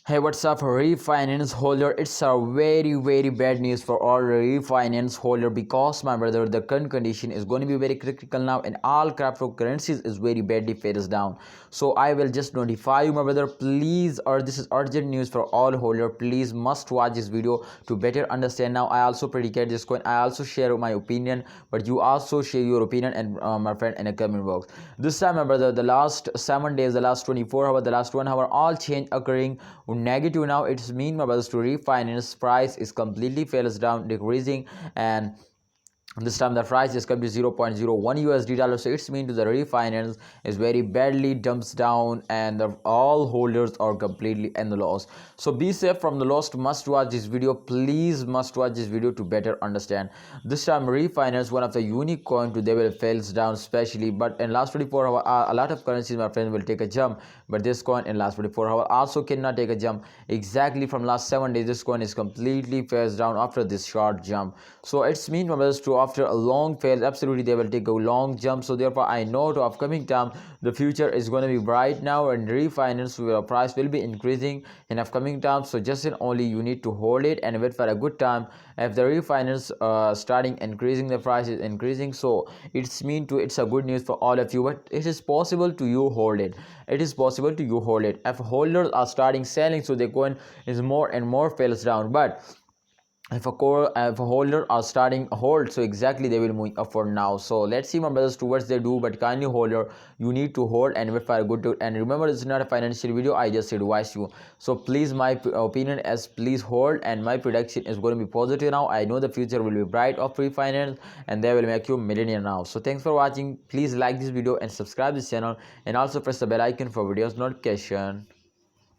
Hey, what's up, refinance holder? It's a very bad news for all refinance holder because my brother, the current condition is going to be very critical now, and all cryptocurrencies is very badly fails down. So I will just notify you, my brother. Please, or this is urgent news for all holder. Please must watch this video to better understand. Now I also predicate this coin. I also share my opinion, but you also share your opinion and my friend in a comment box. This time, my brother, the last 7 days, the last 24 hours, the last 1 hour, all change occurring negative. Now it's mean, my brothers, to refinance price is completely fails down, decreasing, and this time the price is come to 0.01 USD dollar. So it's mean to the refinance is very badly dumps down, and all holders are completely in the loss. So be safe from the loss. Must watch this video, please must watch this video to better understand. This time refinance one of the unique coin to they will fails down especially, but in last 24 hours a lot of currencies, my friend, will take a jump, but this coin in last 24 hours also cannot take a jump. Exactly from last 7 days this coin is completely fails down after this short jump. So it's mean, my brothers, to after a long fail, absolutely they will take a long jump. So therefore I know to upcoming time the future is going to be bright now, and refinance price will be increasing in upcoming time. So just and only you need to hold it and wait for a good time. If the refinance starting increasing, the price is increasing, so it's a good news for all of you. But it is possible to you hold it, it is possible to you hold it. If holders are starting selling, so the coin is more and more fails down. But if a holder are starting hold, so exactly they will move up for now. So let's see, my brothers, towards they do. But kindly holder, you need to hold and wait for a good. And remember, this is not a financial video, I just advise you. So please, my opinion is please hold, and my prediction is going to be positive now. I know the future will be bright of refinance, and they will make you millionaire now. So thanks for watching. Please like this video and subscribe this channel, and also press the bell icon for videos notification.